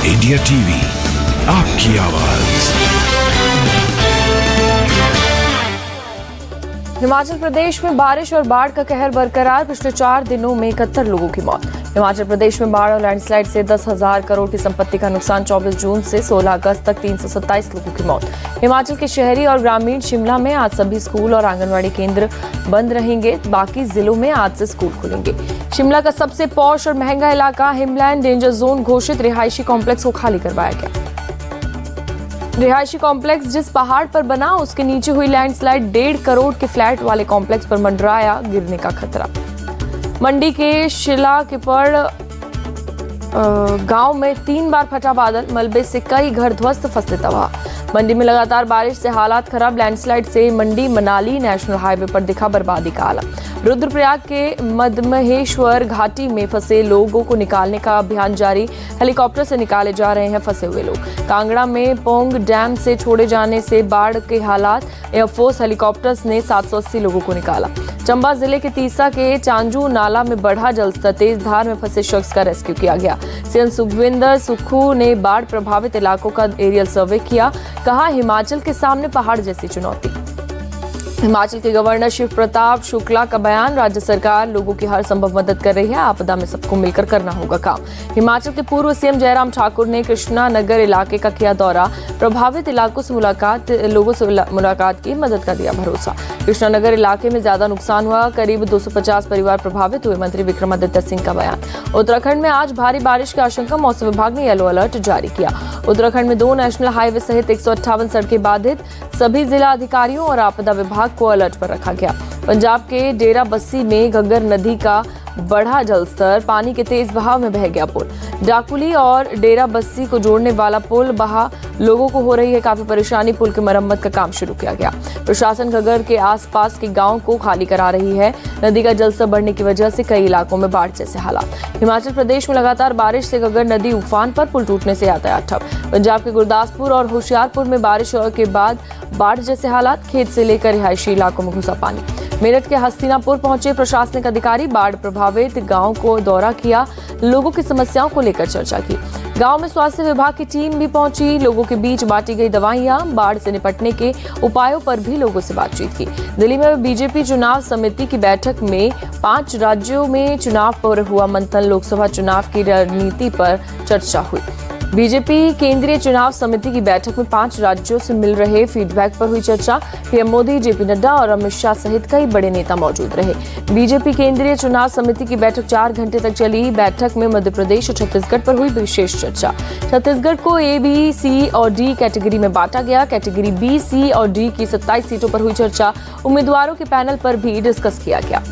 India TV, आपकी आवाज। हिमाचल प्रदेश में बारिश और बाढ़ का कहर बरकरार। पिछले 4 दिनों में 71 लोगों की मौत। हिमाचल प्रदेश में बाढ़ और लैंडस्लाइड से 10,000 करोड़ की संपत्ति का नुकसान। 24 जून से 16 अगस्त तक 327 लोगों की मौत। हिमाचल के शहरी और ग्रामीण शिमला में आज सभी स्कूल और आंगनवाड़ी केंद्र बंद रहेंगे। बाकी जिलों में आज से स्कूल खुलेंगे। शिमला का सबसे पॉश और महंगा इलाका हिमलैंड डेंजर जोन घोषित। रिहायशी कॉम्प्लेक्स को खाली करवाया गया। रिहायशी कॉम्प्लेक्स जिस पहाड़ पर बना उसके नीचे हुई लैंडस्लाइड 1.5 करोड़ के फ्लैट वाले कॉम्प्लेक्स पर मंडराया गिरने का खतरा। मंडी के शिला किपड़ गांव में 3 बार फटा बादल। मलबे से कई घर ध्वस्त, फसलें तबाह। मंडी में लगातार बारिश से हालात खराब। लैंडस्लाइड से मंडी मनाली नेशनल हाईवे पर दिखा बर्बादी का आलम। रुद्रप्रयाग के मदमहेश्वर घाटी में फंसे लोगों को निकालने का अभियान जारी। हेलीकॉप्टर से निकाले जा रहे हैं फंसे हुए लोग। कांगड़ा में पोंग डैम से छोड़े जाने से बाढ़ के हालात। एयरफोर्स हेलीकॉप्टर्स ने 780 लोगों को निकाला। चंबा जिले के तीसा के चांजू नाला में बढ़ा जलस्तर। तेज धार में फंसे शख्स का रेस्क्यू किया गया। सीएम सुखविंदर सुक्खू ने बाढ़ प्रभावित इलाकों का एरियल सर्वे किया। कहा, हिमाचल के सामने पहाड़ जैसी चुनौती। हिमाचल के गवर्नर शिव प्रताप शुक्ला का बयान। राज्य सरकार लोगों की हर संभव मदद कर रही है। आपदा में सबको मिलकर करना होगा काम। हिमाचल के पूर्व सीएम जयराम ठाकुर ने कृष्णा नगर इलाके का किया दौरा। प्रभावित इलाकों से लोगों से मुलाकात की, मदद का दिया भरोसा। कृष्णा नगर इलाके में ज्यादा नुकसान हुआ। करीब 250 परिवार प्रभावित हुए। मंत्री विक्रमादित्य सिंह का बयान। उत्तराखंड में आज भारी बारिश की आशंका। मौसम विभाग ने येलो अलर्ट जारी किया। उत्तराखंड में 2 नेशनल हाईवे सहित 158 सड़कें बाधित। सभी जिला अधिकारियों और आपदा विभाग को अलर्ट पर रखा गया। पंजाब के डेरा बस्सी में घग्गर नदी का बढ़ा जलस्तर। पानी के तेज बहाव में बह गया पुल। डाकुली और डेरा बस्सी को जोड़ने वाला पुल बहा। लोगों को हो रही है काफी परेशानी। पुल की मरम्मत का काम शुरू किया गया। प्रशासन घग्गर के आसपास के गांव को खाली करा रही है। नदी का जलस्तर बढ़ने की वजह से कई इलाकों में बाढ़ जैसे हालात। हिमाचल प्रदेश में लगातार बारिश से घग्गर नदी उफान पर। पुल टूटने से यातायात ठप। पंजाब के गुरदासपुर और होशियारपुर में बारिश के बाद बाढ़ जैसे हालात। खेत से लेकर रिहायशी इलाकों में घुसा पानी। मेरठ के हस्तिनापुर पहुंचे प्रशासनिक अधिकारी। बाढ़ प्रभावित गांव को दौरा किया। लोगों की समस्याओं को लेकर चर्चा की। गांव में स्वास्थ्य विभाग की टीम भी पहुंची। लोगों के बीच बांटी गई दवाइयां। बाढ़ से निपटने के उपायों पर भी लोगों से बातचीत की। दिल्ली में बीजेपी चुनाव समिति की बैठक में 5 राज्यों में चुनाव पर हुआ मंथन। लोकसभा चुनाव की रणनीति पर चर्चा हुई। बीजेपी केंद्रीय चुनाव समिति की बैठक में 5 राज्यों से मिल रहे फीडबैक पर हुई चर्चा। पीएम मोदी, जेपी नड्डा और अमित शाह सहित कई बड़े नेता मौजूद रहे। बीजेपी केंद्रीय चुनाव समिति की बैठक 4 घंटे तक चली। बैठक में मध्य प्रदेश और छत्तीसगढ़ पर हुई विशेष चर्चा। छत्तीसगढ़ को ए, बी, सी और डी कैटेगरी में बांटा गया। कैटेगरी बी, सी और डी की 27 सीटों पर हुई चर्चा। उम्मीदवारों के पैनल पर भी डिस्कस किया गया।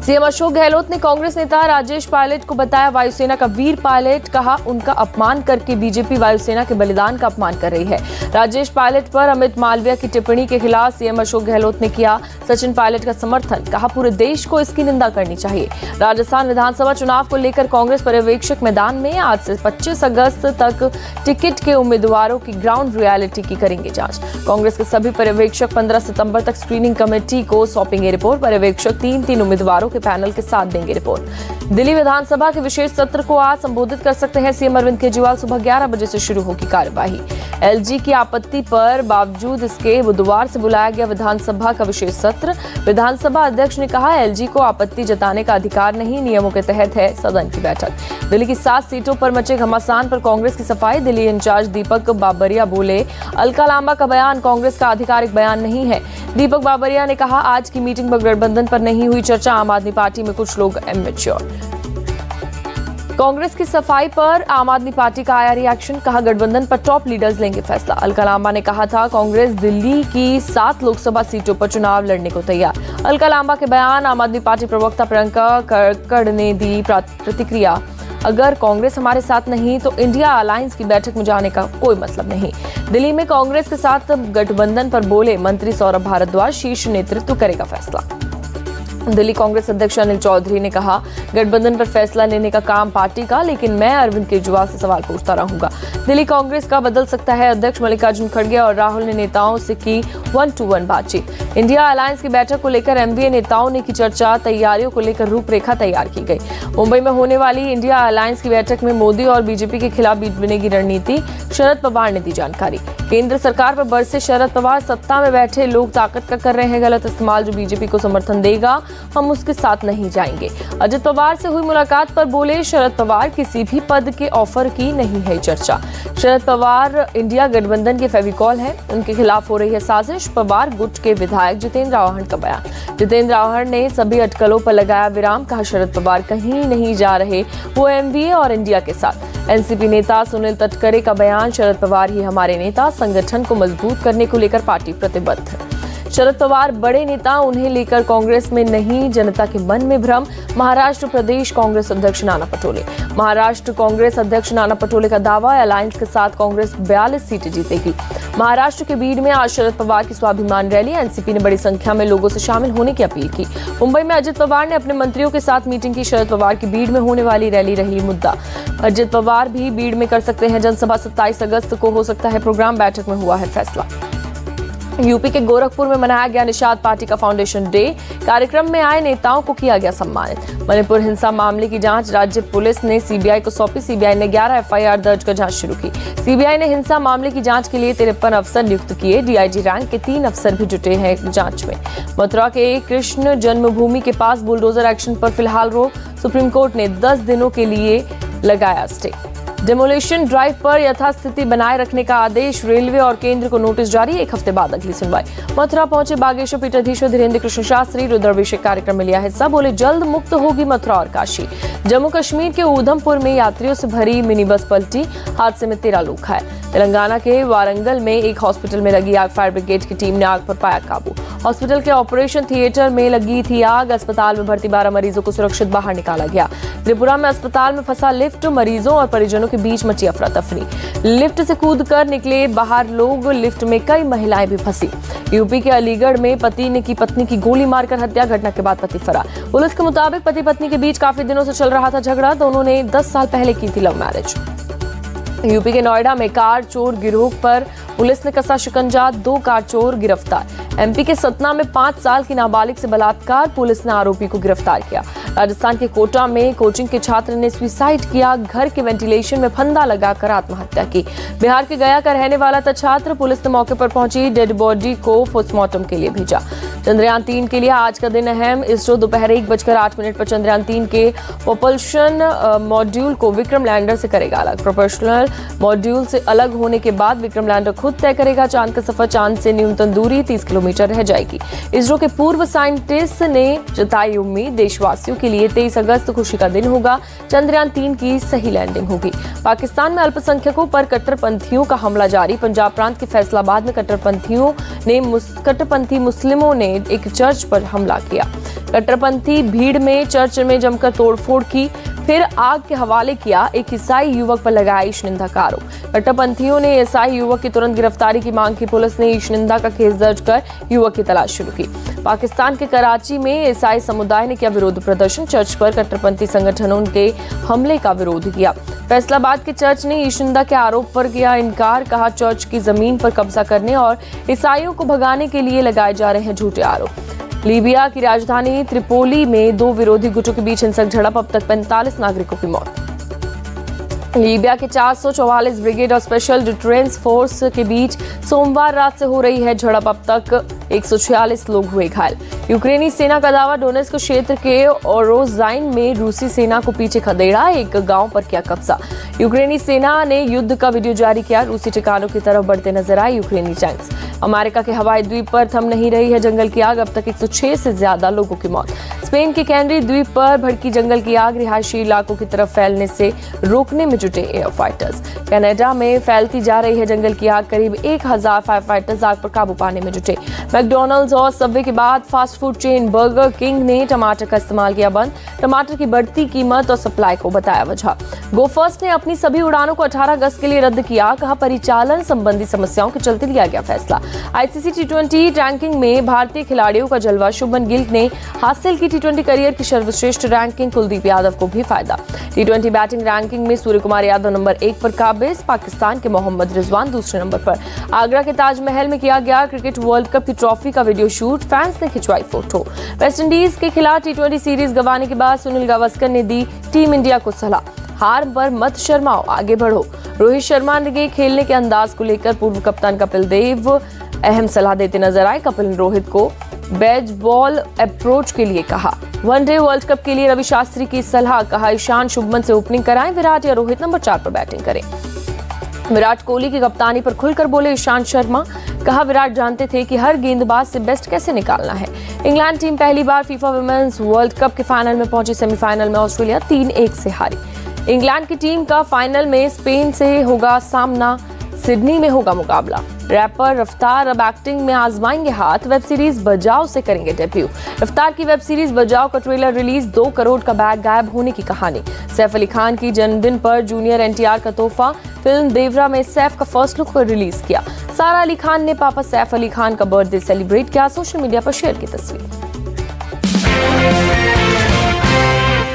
सीएम अशोक गहलोत ने कांग्रेस नेता राजेश पायलट को बताया वायुसेना का वीर पायलट। कहा, उनका अपमान करके बीजेपी वायुसेना के बलिदान का अपमान कर रही है। राजेश पायलट पर अमित मालविया की टिप्पणी के खिलाफ सीएम अशोक गहलोत ने किया सचिन पायलट का समर्थन। कहा, पूरे देश को इसकी निंदा करनी चाहिए। राजस्थान विधानसभा चुनाव को लेकर कांग्रेस पर्यवेक्षक मैदान में। आज से 25 अगस्त तक टिकट के उम्मीदवारों की ग्राउंड रियलिटी की करेंगे जांच। कांग्रेस के सभी पर्यवेक्षक 15 सितंबर तक स्क्रीनिंग कमेटी को सौंपेंगे रिपोर्ट। पर्यवेक्षक 3 उम्मीदवारों के पैनल के साथ देंगे रिपोर्ट। दिल्ली विधानसभा के विशेष सत्र को आज संबोधित कर सकते हैं सीएम अरविंद केजरीवाल। सुबह 11 बजे से शुरू होगी कार्यवाही। एलजी की आपत्ति पर बावजूद इसके बुधवार से बुलाया गया विधानसभा का विशेष सत्र। विधानसभा अध्यक्ष ने कहा, एलजी को आपत्ति जताने का अधिकार नहीं, नियमों के तहत है सदन की बैठक। दिल्ली की 7 सीटों पर मचे घमासान पर कांग्रेस की सफाई। दिल्ली इंचार्ज दीपक बाबरिया बोले, अलका लांबा का बयान कांग्रेस का आधिकारिक बयान नहीं है। दीपक बाबरिया ने कहा, आज की मीटिंग पर गठबंधन पर नहीं हुई चर्चा। आम आदमी पार्टी में कुछ लोग इमैच्योर। कांग्रेस की सफाई पर आम आदमी पार्टी का आया रिएक्शन। कहा, गठबंधन पर टॉप लीडर्स लेंगे फैसला। अलका लांबा ने कहा था, कांग्रेस दिल्ली की 7 लोकसभा सीटों पर चुनाव लड़ने को तैयार। अलका लांबा के बयान आम आदमी पार्टी प्रवक्ता प्रियंका कक्कड़ ने दी प्रतिक्रिया। अगर कांग्रेस हमारे साथ नहीं तो इंडिया अलायंस की बैठक में जाने का कोई मतलब नहीं। दिल्ली में कांग्रेस के साथ गठबंधन पर बोले मंत्री सौरभ भारद्वाज, शीर्ष नेतृत्व करेगा फैसला। दिल्ली कांग्रेस अध्यक्ष अनिल चौधरी ने कहा, गठबंधन पर फैसला लेने का काम पार्टी का, लेकिन मैं अरविंद केजरीवाल से सवाल पूछता रहूंगा। दिल्ली कांग्रेस का बदल सकता है अध्यक्ष मल्लिकार्जुन खड़गे और राहुल ने नेताओं से की 1-to-1 बातचीत। इंडिया अलायंस की बैठक को लेकर एमवीए नेताओं ने की चर्चा, तैयारियों को लेकर रूपरेखा तैयार की गई। मुंबई में होने वाली इंडिया अलायंस की बैठक में मोदी और बीजेपी के खिलाफ बनेगी रणनीति, शरद पवार ने दी जानकारी। केंद्र सरकार पर बरसे शरद पवार, सत्ता में बैठे लोग ताकत का कर रहे हैं गलत इस्तेमाल, जो बीजेपी को समर्थन देगा हम उसके साथ नहीं जाएंगे। अजित पवार से हुई मुलाकात पर बोले शरद पवार, किसी भी पद के ऑफर की नहीं है चर्चा। शरद पवार इंडिया गठबंधन के फेविकॉल हैं, उनके खिलाफ हो रही है साजिश। पवार गुट के विधायक जितेंद्र आव्हाड का बयान। जितेंद्र आव्हाड ने सभी अटकलों पर लगाया विराम, कहा शरद पवार कहीं नहीं जा रहे, वो एमवीए और इंडिया के साथ। एनसीपी नेता सुनील तटकरे का बयान, शरद पवार ही हमारे नेता, संगठन को मजबूत करने को लेकर पार्टी प्रतिबद्ध है। शरद पवार बड़े नेता, उन्हें लेकर कांग्रेस में नहीं, जनता के मन में भ्रम। महाराष्ट्र प्रदेश कांग्रेस अध्यक्ष नाना पटोले। महाराष्ट्र कांग्रेस अध्यक्ष नाना पटोले का दावा, अलायंस के साथ कांग्रेस 42 सीटें जीतेगी। महाराष्ट्र के बीड में आज शरद पवार की स्वाभिमान रैली, एनसीपी ने बड़ी संख्या में लोगों से शामिल होने की अपील की। मुंबई में अजित पवार ने अपने मंत्रियों के साथ मीटिंग की, शरद पवार की बीड में होने वाली रैली रही मुद्दा। अजित पवार भी बीड में कर सकते हैं जनसभा, 27 अगस्त को हो सकता है प्रोग्राम, बैठक में हुआ है फैसला। यूपी के गोरखपुर में मनाया गया निषाद पार्टी का फाउंडेशन डे, कार्यक्रम में आए नेताओं को किया गया सम्मानित। मणिपुर हिंसा मामले की जांच राज्य पुलिस ने सीबीआई को सौंपी, सीबीआई ने 11 एफआईआर दर्ज कर जांच शुरू की। सीबीआई ने हिंसा मामले की जांच के लिए 53 अफसर नियुक्त किए, डीआईजी रैंक के 3 अफसर भी जुटे हैं जांच में। मथुरा के कृष्ण जन्मभूमि के पास बुलडोजर एक्शन पर फिलहाल रोक, सुप्रीम कोर्ट ने 10 दिनों के लिए लगाया स्टे। डेमोलिशन ड्राइव पर यथास्थिति बनाए रखने का आदेश, रेलवे और केंद्र को नोटिस जारी, 1 हफ्ते बाद अगली सुनवाई। मथुरा पहुंचे बागेश्वर पीठाधीश्वर धीरेन्द्र कृष्ण शास्त्री, रुद्राभिषेक कार्यक्रम में लिया हिस्सा, बोले जल्द मुक्त होगी मथुरा और काशी। जम्मू कश्मीर के उधमपुर में यात्रियों से भरी मिनी बस पलटी, हादसे में 13 लोग घायल। तेलंगाना के वारंगल में एक हॉस्पिटल में लगी आग, फायर ब्रिगेड की टीम ने आग पर पाया काबू। हॉस्पिटल के ऑपरेशन थिएटर में लगी थी आग, अस्पताल में भर्ती 12 मरीजों को सुरक्षित बाहर निकाला गया। त्रिपुरा में अस्पताल में फंसा लिफ्ट, मरीजों और परिजनों के बीच मची अफरा तफरी। लिफ्ट से कूदकर निकले बाहर लोग, लिफ्ट में कई महिलाएं भी फंसी। यूपी के अलीगढ़ में पति ने की पत्नी की गोली मारकर हत्या, घटना के बाद पति फरार। पुलिस के मुताबिक पति पत्नी के बीच काफी दिनों से चल रहा था झगड़ा, दोनों ने 10 साल पहले की थी लव मैरिज। यूपी के नोएडा में कार चोर गिरोह पर पुलिस ने कसा शिकंजा, 2 कार चोर गिरफ्तार। एमपी के सतना में 5 साल की नाबालिग से बलात्कार, पुलिस ने आरोपी को गिरफ्तार किया। राजस्थान के कोटा में कोचिंग के छात्र ने सुसाइड किया, घर के वेंटिलेशन में फंदा लगाकर आत्महत्या की। बिहार के गया का रहने वाला था छात्र, पुलिस ने मौके पर पहुंची, डेड बॉडी को पोस्टमार्टम के लिए भेजा। चंद्रयान 3 के लिए आज का दिन अहम, इसरो दोपहर 1:08 पर चंद्रयान 3 के प्रोपल्शन मॉड्यूल को विक्रम लैंडर से करेगा अलग। प्रोपल्शन मॉड्यूल से अलग होने के बाद विक्रम लैंडर खुद तय करेगा चांद का सफर, चांद से न्यूनतम दूरी 30 किलोमीटर रह जाएगी। इसरो के पूर्व साइंटिस्ट ने जताई उम्मीद, देशवासियों के लिए 23 अगस्त खुशी का दिन होगा, चंद्रयान 3 की सही लैंडिंग होगी। पाकिस्तान में अल्पसंख्यकों पर कट्टरपंथियों का हमला जारी, पंजाब प्रांत के फैसलाबाद में कट्टरपंथी मुस्लिमों ने एक चर्च पर हमला किया। कट्टरपंथी भीड़ में चर्च में जमकर तोड़फोड़ की, फिर आग के हवाले किया, एक ईसाई युवक पर लगाया ईशनिंदा का आरोप। कट्टरपंथियों ने ईसाई युवक की तुरंत गिरफ्तारी की मांग की, पुलिस ने ईशनिंदा का केस दर्ज कर युवक की तलाश शुरू की। पाकिस्तान के कराची में ईसाई समुदाय ने किया विरोध प्रदर्शन, चर्च पर कट्टरपंथी संगठनों के हमले का विरोध किया। फैसलाबाद के चर्च ने ईशनिंदा के आरोप पर किया इनकार, कहा चर्च की जमीन पर कब्जा करने और ईसाइयों को भगाने के लिए लगाए जा रहे हैं झूठे आरोप। लीबिया की राजधानी त्रिपोली में 2 विरोधी गुटों के बीच हिंसक झड़प, अब तक 45 नागरिकों की मौत। लीबिया के 444 ब्रिगेड और स्पेशल डिटेंस फोर्स के बीच सोमवार रात से हो रही है झड़प, अब तक 146 लोग हुए घायल। यूक्रेनी सेना का दावा, डोनेत्स्क क्षेत्र के ओरोजाइन में रूसी सेना को पीछे खदेड़ा, एक गांव पर किया कब्जा। यूक्रेनी सेना ने युद्ध का वीडियो जारी किया, रूसी ठिकानों की तरफ बढ़ते नजर आए यूक्रेनी टैंक्स। अमेरिका के हवाई द्वीप पर थम नहीं रही है जंगल की आग, अब तक 106 से ज्यादा लोगों की मौत। स्पेन के कैनरी द्वीप पर भड़की जंगल की आग, रिहायशी इलाकों की तरफ फैलने से रोकने में जुटे एयर फाइटर्स। कनाडा में फैलती जा रही है जंगल की आग, करीब 1000 फायर फाइटर्स आग पर काबू पाने में जुटे। मैकडॉनल्ड्स और सबवे के बाद fast food chain burger king ने टमाटर का इस्तेमाल किया बंद, टमाटर की बढ़ती कीमत और सप्लाई को बताया वजह। गो फर्स्ट ने अपनी सभी उड़ानों को 18 अगस्त के लिए रद्द किया, कहा परिचालन संबंधी समस्याओं के चलते लिया गया फैसला। आईसीसी T20 रैंकिंग में भारतीय खिलाड़ियों का जलवा, शुभमन गिल ने हासिल की टी20 करियर की सर्वश्रेष्ठ रैंकिंग, कुलदीप यादव को भी फायदा। टी20 बैटिंग रैंकिंग में सूर्य कुमार यादव नंबर 1 पर काबिज, पाकिस्तान के मोहम्मद रिजवान दूसरे नंबर पर। आगरा के ताजमहल में किया गया क्रिकेट वर्ल्ड कप की ट्रॉफी का वीडियो शूट, फैंस ने खिंचवाई फोटो। वेस्टइंडीज के खिलाफ टी20 सीरीज गंवाने के बाद सुनील गावस्कर ने दी टीम इंडिया को सलाह, हार पर मत शर्माओ, आगे बढ़ो। रोहित शर्मा ने खेलने के अंदाज को लेकर पूर्व कप्तान कपिल देव अहम सलाह देते नजर आए। कपिल ने रोहित को बेज बॉल अप्रोच के लिए कहा। वनडे वर्ल्ड कप के लिए रवि शास्त्री की सलाह, कहा ईशान शुभमन से ओपनिंग कराएं, विराट या रोहित नंबर 4 पर बैटिंग करें। विराट कोहली की कप्तानी पर खुलकर बोले ईशांत शर्मा, कहा विराट जानते थे कि हर गेंदबाज से बेस्ट कैसे निकालना है। इंग्लैंड टीम पहली बार फीफा वुमेन्स वर्ल्ड कप के फाइनल में पहुंची, सेमीफाइनल में ऑस्ट्रेलिया 3-1 से हारी। इंग्लैंड की टीम का फाइनल में स्पेन से होगा सामना, सिडनी में होगा मुकाबला। रैपर रफ्तार अब एक्टिंग में आजमाएंगे हाथ, वेब सीरीज बजाओ से करेंगे डेब्यू। रफ्तार की वेब सीरीज बजाओ का ट्रेलर रिलीज, 2 करोड़ का बैग गायब होने की कहानी। सैफ अली खान की जन्मदिन पर जूनियर एनटीआर का तोहफा, फिल्म देवरा में सैफ का फर्स्ट लुक रिलीज किया। सारा अली खान ने पापा सैफ अली खान का बर्थडे सेलिब्रेट किया, सोशल मीडिया पर शेयर की तस्वीर।